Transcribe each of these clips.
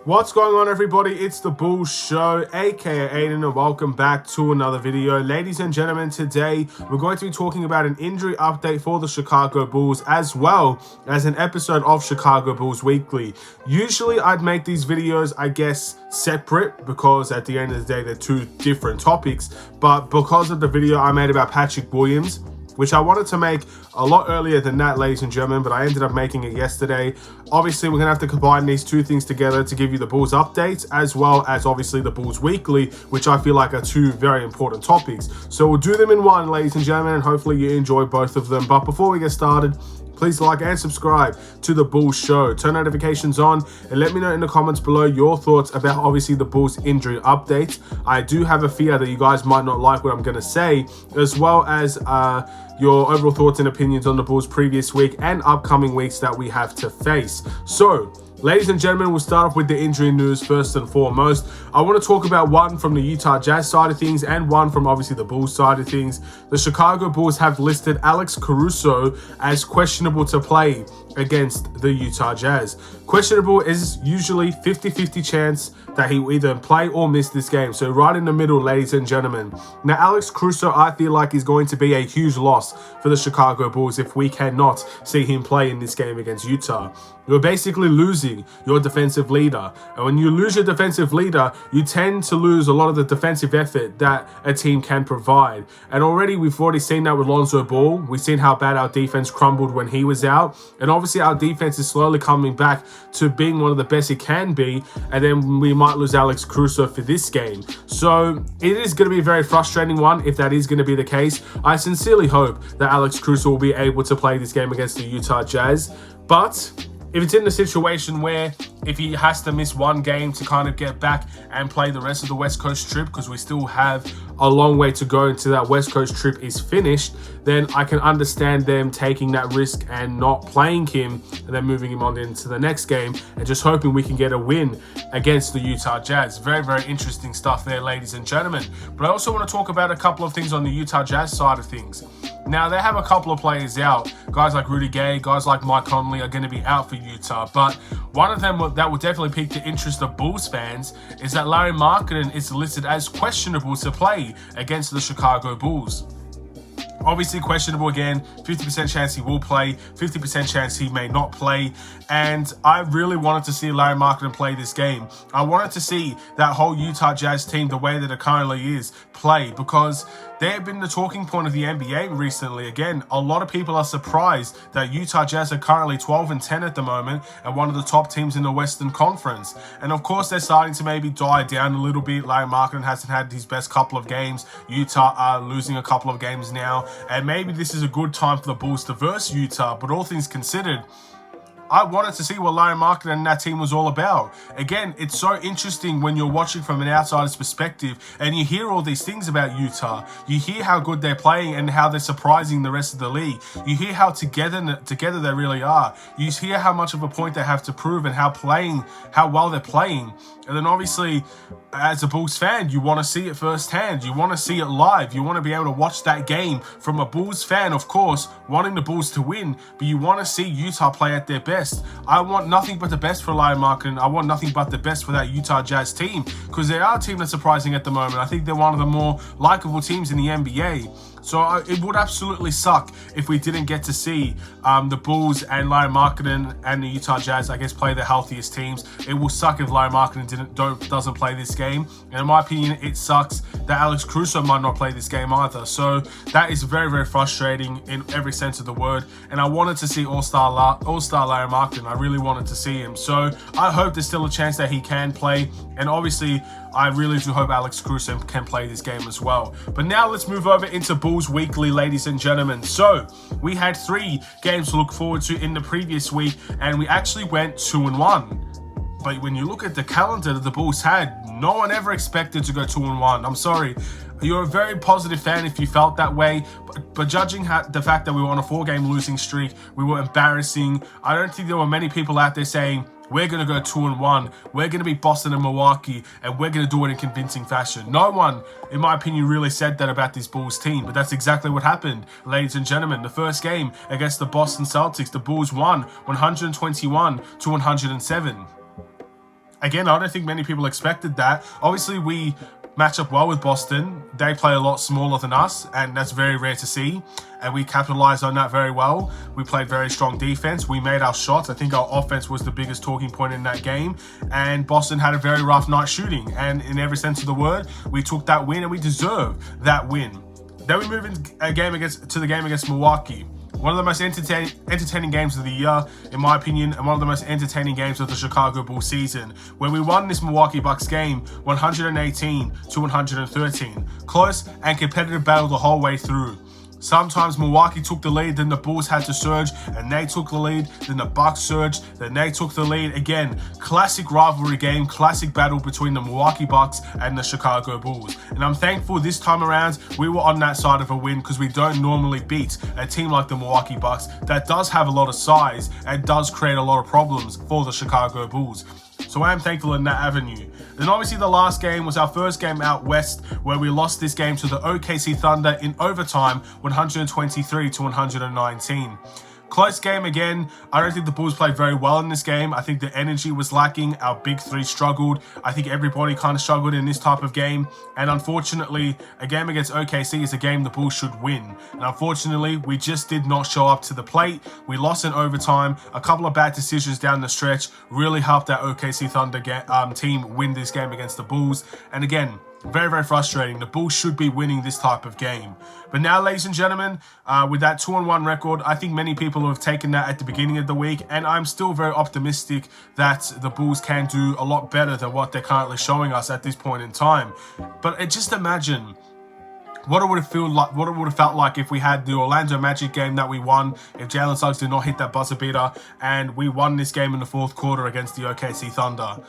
What's going on, everybody? It's the Bulls Show, aka Aiden, and welcome back to another video. Ladies and gentlemen, today we're going to be talking about an injury update for the Chicago Bulls, as well as an episode of Chicago Bulls Weekly. Usually I'd make these videos, I guess, separate, because at the end of the day they're two different topics, but because of the video I made about Patrick Williams, which I wanted to make a lot earlier than that, ladies and gentlemen, but I ended up making it yesterday. Obviously, we're going to have to combine these two things together to give you the Bulls updates, as well as obviously the Bulls Weekly, which I feel like are two very important topics. So we'll do them in one, ladies and gentlemen, and hopefully you enjoy both of them. But before we get started, please like and subscribe to the Bulls Show. Turn notifications on and let me know in the comments below your thoughts about obviously the Bulls injury update. I do have a fear that you guys might not like what I'm going to say, as well as your overall thoughts and opinions on the Bulls previous week and upcoming weeks that we have to face. So, ladies and gentlemen, we'll start off with the injury news first and foremost. I want to talk about one from the Utah Jazz side of things and one from obviously the Bulls side of things. The Chicago Bulls have listed Alex Caruso as questionable to play against the Utah Jazz. Questionable is usually 50-50 chance that he will either play or miss this game. So right in the middle, ladies and gentlemen. Now, Alex Caruso, I feel like is going to be a huge loss for the Chicago Bulls if we cannot see him play in this game against Utah. You're basically losing your defensive leader. And when you lose your defensive leader, you tend to lose a lot of the defensive effort that a team can provide. And we've already seen that with Lonzo Ball. We've seen how bad our defense crumbled when he was out. And obviously our defense is slowly coming back to being one of the best it can be. And then we might lose Alex Caruso for this game. So it is going to be a very frustrating one if that is going to be the case. I sincerely hope that Alex Caruso will be able to play this game against the Utah Jazz. But if it's in the situation where if he has to miss one game to kind of get back and play the rest of the West Coast trip, because we still have a long way to go until that West Coast trip is finished, then I can understand them taking that risk and not playing him and then moving him on into the next game and just hoping we can get a win against the Utah Jazz. Very, very interesting stuff there, ladies and gentlemen. But I also want to talk about a couple of things on the Utah Jazz side of things. Now, they have a couple of players out. Guys like Rudy Gay, guys like Mike Conley are going to be out for Utah. But one of them that will definitely pique the interest of Bulls fans is that Lauri Markkanen is listed as questionable to play against the Chicago Bulls. Obviously questionable again, 50% chance he will play, 50% chance he may not play. And I really wanted to see Lauri Markkanen play this game. I wanted to see that whole Utah Jazz team, the way that it currently is, play, because they have been the talking point of the NBA recently. Again, a lot of people are surprised that Utah Jazz are currently 12-10 at the moment and one of the top teams in the Western Conference. And of course, they're starting to maybe die down a little bit. Lauri Markkanen hasn't had his best couple of games. Utah are losing a couple of games now. And maybe this is a good time for the Bulls to verse Utah. But all things considered, I wanted to see what Lauri Markkanen and that team was all about. Again, it's so interesting when you're watching from an outsider's perspective and you hear all these things about Utah. You hear how good they're playing and how they're surprising the rest of the league. You hear how together they really are. You hear how much of a point they have to prove and how well they're playing. And then obviously, as a Bulls fan, you want to see it firsthand. You want to see it live. You want to be able to watch that game from a Bulls fan, of course, wanting the Bulls to win, but you want to see Utah play at their best. I want nothing but the best for Lauri Markkanen. I want nothing but the best for that Utah Jazz team, because they are a team that's surprising at the moment. I think they're one of the more likable teams in the NBA. So it would absolutely suck if we didn't get to see the Bulls and Lauri Markkanen and the Utah Jazz, I guess, play the healthiest teams. It will suck if Lauri Markkanen doesn't play this game. And in my opinion, it sucks that Alex Caruso might not play this game either. So that is very, very frustrating in every sense of the word. And I wanted to see All-Star Lauri Markkanen. I really wanted to see him. So I hope there's still a chance that he can play. And obviously, I really do hope Alex Caruso can play this game as well. But now let's move over into Bulls Weekly, ladies and gentlemen. So we had 3 games to look forward to in the previous week, and we actually went 2-1. But when you look at the calendar that the Bulls had, no one ever expected to go 2-1. I'm sorry. You're a very positive fan if you felt that way, but judging the fact that we were on a 4-game losing streak, we were embarrassing. I don't think there were many people out there saying, we're going to go 2-1, we're going to beat Boston and Milwaukee, and we're going to do it in convincing fashion. No one, in my opinion, really said that about this Bulls team, but that's exactly what happened. Ladies and gentlemen, the first game against the Boston Celtics, the Bulls won 121-107. again, I don't think many people expected that. Obviously, we match up well with Boston. They play a lot smaller than us, and that's very rare to see. And we capitalized on that very well. We played very strong defense. We made our shots. I think our offense was the biggest talking point in that game. And Boston had a very rough night shooting. And in every sense of the word, we took that win, and we deserve that win. Then we move into the game against Milwaukee. One of the most entertaining games of the year, in my opinion, and one of the most entertaining games of the Chicago Bulls season, where we won this Milwaukee Bucks game 118 to 113. Close and competitive battle the whole way through. Sometimes Milwaukee took the lead, then the Bulls had to surge, and they took the lead, then the Bucks surged, then they took the lead. Again, classic rivalry game, classic battle between the Milwaukee Bucks and the Chicago Bulls. And I'm thankful this time around we were on that side of a win, because we don't normally beat a team like the Milwaukee Bucks that does have a lot of size and does create a lot of problems for the Chicago Bulls. So I am thankful in that avenue. Then obviously the last game was our first game out west, where we lost this game to the OKC Thunder in overtime, 123 to 119. Close game again. I don't think the Bulls played very well in this game. I think the energy was lacking. Our big three struggled. I think everybody kind of struggled in this type of game. And unfortunately, a game against OKC is a game the Bulls should win. And unfortunately, we just did not show up to the plate. We lost in overtime. A couple of bad decisions down the stretch really helped that OKC Thunder team win this game against the Bulls. And again, very, very frustrating. The Bulls should be winning this type of game. But now, ladies and gentlemen, with that 2-1 record, I think many people have taken that at the beginning of the week, and I'm still very optimistic that the Bulls can do a lot better than what they're currently showing us at this point in time. But just imagine what it would have felt like if we had the Orlando Magic game that we won, if Jalen Suggs did not hit that buzzer beater, and we won this game in the fourth quarter against the OKC Thunder.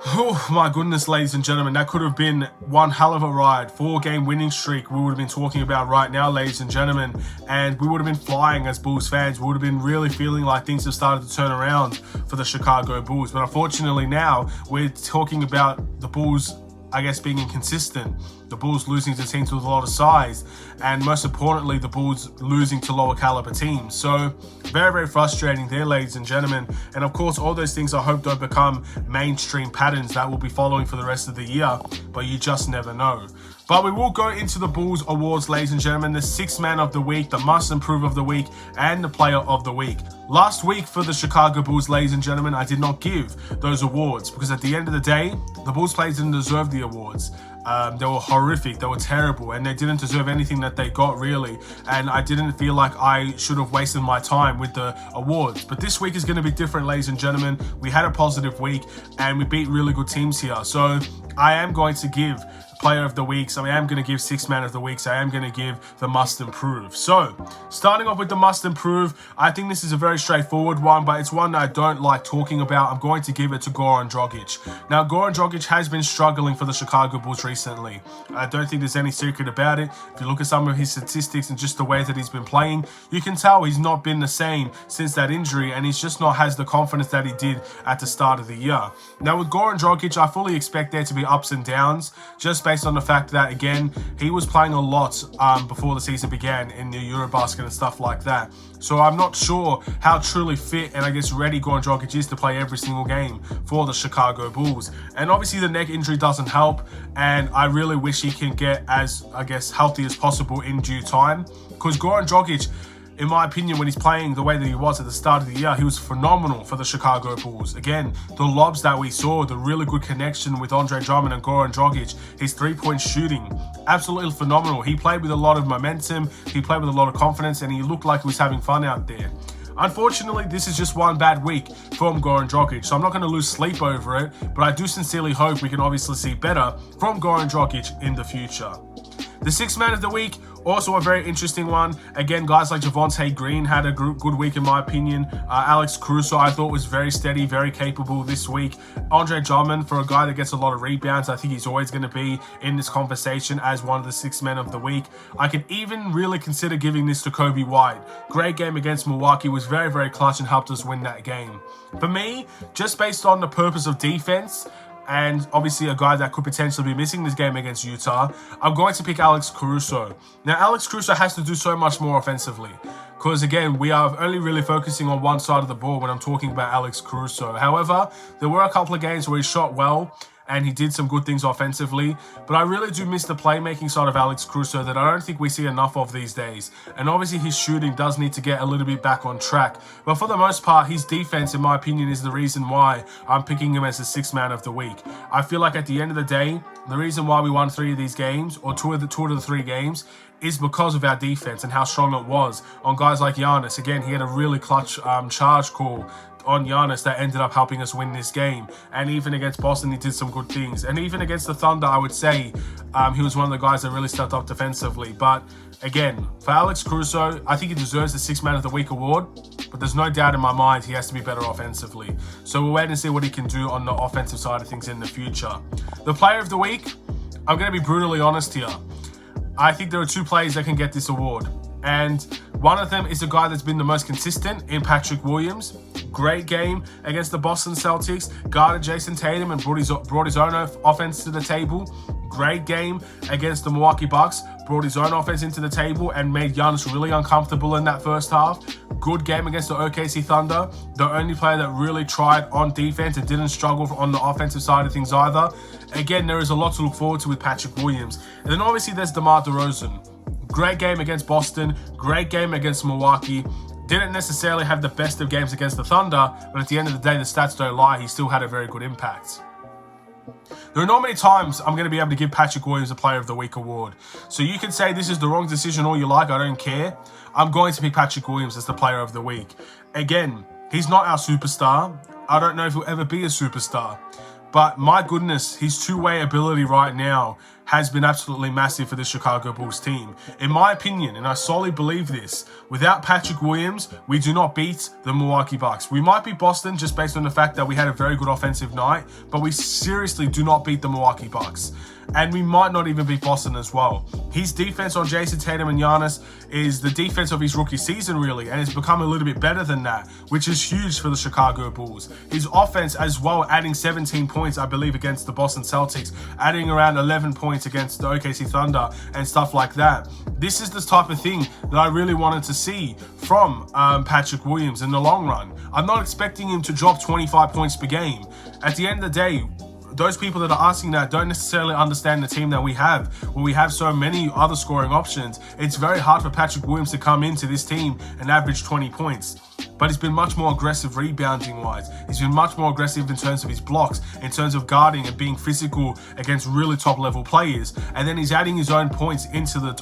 Oh my goodness, ladies and gentlemen, that could have been one hell of a ride. 4-game winning streak we would have been talking about right now, ladies and gentlemen, and we would have been flying as Bulls fans. We would have been really feeling like things have started to turn around for the Chicago Bulls. But unfortunately now we're talking about the Bulls, I guess, being inconsistent, the Bulls losing to teams with a lot of size, and most importantly, the Bulls losing to lower caliber teams. So very, very frustrating there, ladies and gentlemen. And of course, all those things I hope don't become mainstream patterns that we'll be following for the rest of the year, but you just never know. But we will go into the Bulls awards, ladies and gentlemen, the 6th man of the week, the must improve of the week, and the player of the week. Last week for the Chicago Bulls, ladies and gentlemen, I did not give those awards because at the end of the day, the Bulls players didn't deserve the awards. They were horrific, they were terrible, and they didn't deserve anything that they got, really. And I didn't feel like I should have wasted my time with the awards. But this week is going to be different, ladies and gentlemen. We had a positive week, and we beat really good teams here. So I am going to give player of the week, so I am going to give 6th man of the week, so I am going to give the must improve. So starting off with the must improve, I think this is a very straightforward one, but it's one that I don't like talking about. I'm going to give it to Goran Dragic. Now, Goran Dragic has been struggling for the Chicago Bulls recently. I don't think there's any secret about it. If you look at some of his statistics and just the way that he's been playing, you can tell he's not been the same since that injury, and he's just not has the confidence that he did at the start of the year. Now, with Goran Dragic, I fully expect there to be ups and downs, just based on the fact that, again, he was playing a lot before the season began in the Eurobasket and stuff like that. So I'm not sure how truly fit and I guess ready Goran Dragic is to play every single game for the Chicago Bulls. And obviously the neck injury doesn't help, and I really wish he can get as, I guess, healthy as possible in due time, because Goran Dragic, in my opinion, when he's playing the way that he was at the start of the year, he was phenomenal for the Chicago Bulls. Again, the lobs that we saw, the really good connection with Andre Drummond and Goran Dragic, his three-point shooting, absolutely phenomenal. He played with a lot of momentum, he played with a lot of confidence, and he looked like he was having fun out there. Unfortunately, this is just one bad week from Goran Dragic, so I'm not going to lose sleep over it, but I do sincerely hope we can obviously see better from Goran Dragic in the future. The 6th man of the week, also a very interesting one. Again, guys like Javonte Green had a good week in my opinion. Alex Caruso, I thought, was very steady, very capable this week. Andre Drummond, for a guy that gets a lot of rebounds, I think he's always going to be in this conversation as one of the 6th men of the week. I could even really consider giving this to Coby White. Great game against Milwaukee, was very, very clutch and helped us win that game. For me, just based on the purpose of defense, and obviously a guy that could potentially be missing this game against Utah, I'm going to pick Alex Caruso. Now, Alex Caruso has to do so much more offensively, because again, we are only really focusing on one side of the ball when I'm talking about Alex Caruso. However, there were a couple of games where he shot well, and he did some good things offensively, but I really do miss the playmaking side of Alex Caruso that I don't think we see enough of these days. And obviously his shooting does need to get a little bit back on track, but for the most part, his defense, in my opinion, is the reason why I'm picking him as the sixth man of the week. I feel like at the end of the day, the reason why we won 3 of these games, or two of the 3 games, is because of our defense and how strong it was on guys like Giannis. Again, he had a really clutch charge call on Giannis that ended up helping us win this game. And even against Boston, he did some good things. And even against the Thunder, I would say he was one of the guys that really stepped up defensively. But again, for Alex Caruso, I think he deserves the Sixth Man of the Week award, but there's no doubt in my mind he has to be better offensively. So we'll wait and see what he can do on the offensive side of things in the future. The Player of the Week, I'm going to be brutally honest here. I think there are 2 players that can get this award. And one of them is the guy that's been the most consistent in Patrick Williams. Great game against the Boston Celtics. Guarded Jason Tatum and brought his own offense to the table. Great game against the Milwaukee Bucks. Brought his own offense into the table and made Giannis really uncomfortable in that first half. Good game against the OKC Thunder. The only player that really tried on defense and didn't struggle on the offensive side of things either. Again, there is a lot to look forward to with Patrick Williams. And then obviously there's DeMar DeRozan. Great game against Boston. Great game against Milwaukee. Didn't necessarily have the best of games against the Thunder, but at the end of the day, the stats don't lie. He still had a very good impact. There are not many times I'm going to be able to give Patrick Williams a Player of the Week award. So you can say this is the wrong decision all you like. I don't care. I'm going to pick Patrick Williams as the Player of the Week. Again, he's not our superstar. I don't know if he'll ever be a superstar. But my goodness, his two-way ability right now has been absolutely massive for the Chicago Bulls team. In my opinion, and I solely believe this, without Patrick Williams, we do not beat the Milwaukee Bucks. We might beat Boston just based on the fact that we had a very good offensive night, but we seriously do not beat the Milwaukee Bucks. And we might not even beat Boston as well. His defense on Jason Tatum and Giannis is the defense of his rookie season, really, and it's become a little bit better than that, which is huge for the Chicago Bulls. His offense as well, adding 17 points, I believe, against the Boston Celtics, adding around 11 points against the OKC Thunder and stuff like that. This is the type of thing that I really wanted to see from Patrick Williams in the long run. I'm not expecting him to drop 25 points per game. At the end of the day, those people that are asking that don't necessarily understand the team that we have, where we have so many other scoring options. It's very hard for Patrick Williams to come into this team and average 20 points. But he's been much more aggressive rebounding-wise. He's been much more aggressive in terms of his blocks, in terms of guarding and being physical against really top-level players. And then he's adding his own points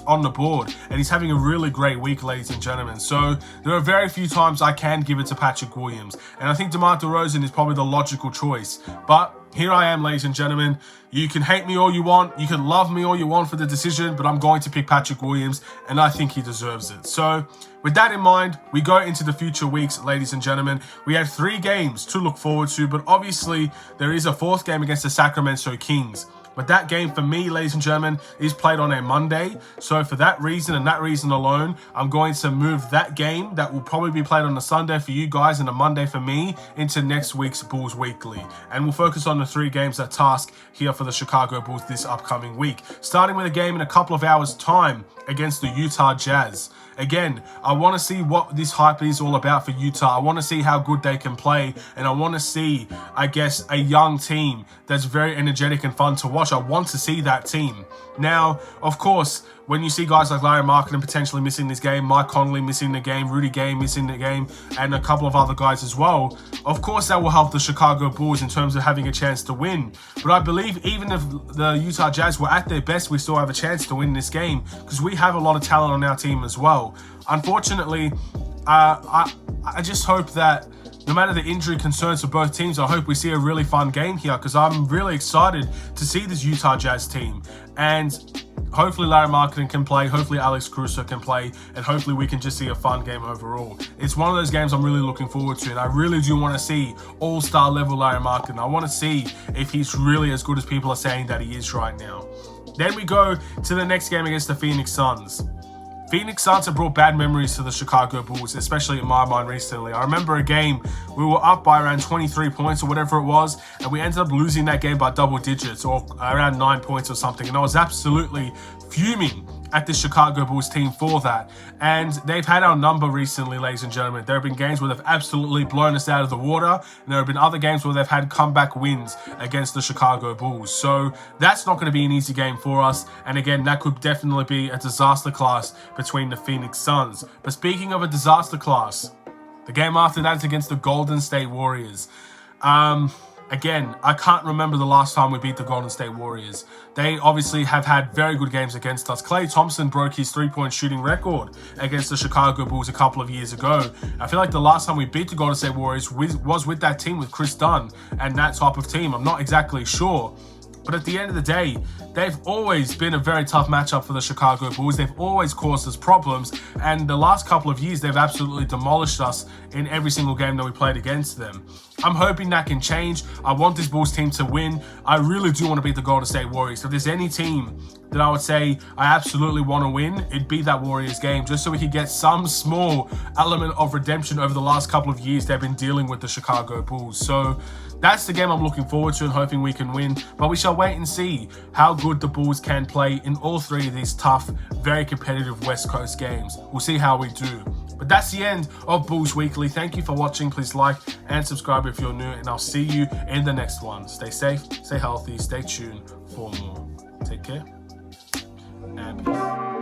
on the board. And he's having a really great week, ladies and gentlemen. So there are very few times I can give it to Patrick Williams. And I think DeMar DeRozan is probably the logical choice. But here I am, ladies and gentlemen. You can hate me all you want. You can love me all you want for the decision, but I'm going to pick Patrick Williams, and I think he deserves it. So with that in mind, we go into the future weeks, ladies and gentlemen. We have 3 games to look forward to, but obviously there is a 4th game against the Sacramento Kings. But that game for me, ladies and gentlemen, is played on a Monday. So for that reason and that reason alone, I'm going to move that game that will probably be played on a Sunday for you guys and a Monday for me into next week's Bulls Weekly. And we'll focus on the 3 games that task here for the Chicago Bulls this upcoming week. Starting with a game in a couple of hours' time against the Utah Jazz. Again, I want to see what this hype is all about for Utah. I want to see how good they can play. And I want to see, I guess, a young team that's very energetic and fun to watch. I want to see that team. Now, of course, when you see guys like Larry Markkinen potentially missing this game, Mike Conley missing the game, Rudy Gay missing the game, and a couple of other guys as well, of course that will help the Chicago Bulls in terms of having a chance to win. But I believe even if the Utah Jazz were at their best, we still have a chance to win this game because we have a lot of talent on our team as well. Unfortunately, I just hope that no matter the injury concerns for both teams, I hope we see a really fun game here because I'm really excited to see this Utah Jazz team. And hopefully Larry Markkinen can play, hopefully Alex Caruso can play, and hopefully we can just see a fun game overall. It's one of those games I'm really looking forward to, and I really do want to see all-star level Larry Markkinen. I want to see if he's really as good as people are saying that he is right now. Then we go to the next game against the Phoenix Suns. Phoenix Suns have brought bad memories to the Chicago Bulls, especially in my mind recently. I remember a game we were up by around 23 points or whatever it was, and we ended up losing that game by double digits or around 9 points or something. And I was absolutely fuming at the Chicago Bulls team for that. And they've had our number recently, ladies and gentlemen. There have been games where they've absolutely blown us out of the water, and there have been other games where they've had comeback wins against the Chicago Bulls. So that's not going to be an easy game for us. And again, that could definitely be a disaster class between the Phoenix Suns. But speaking of a disaster class, the game after that is against the Golden State Warriors. Again, I can't remember the last time we beat the Golden State Warriors. They obviously have had very good games against us. Klay Thompson broke his three-point shooting record against the Chicago Bulls a couple of years ago. I feel like the last time we beat the Golden State Warriors was with that team with Chris Dunn and that type of team. I'm not exactly sure. But at the end of the day, they've always been a very tough matchup for the Chicago Bulls. They've always caused us problems. And the last couple of years, they've absolutely demolished us in every single game that we played against them. I'm hoping that can change. I want this Bulls team to win. I really do want to beat the Golden State Warriors. If there's any team that I would say I absolutely want to win, it'd be that Warriors game, just so we could get some small element of redemption over the last couple of years they've been dealing with the Chicago Bulls. So that's the game I'm looking forward to and hoping we can win. But we shall wait and see how good the Bulls can play in all three of these tough, very competitive West Coast games. We'll see how we do. But that's the end of Bulls Weekly. Thank you for watching. Please like and subscribe if you're new, and I'll see you in the next one. Stay safe, stay healthy, stay tuned for more. Take care and peace.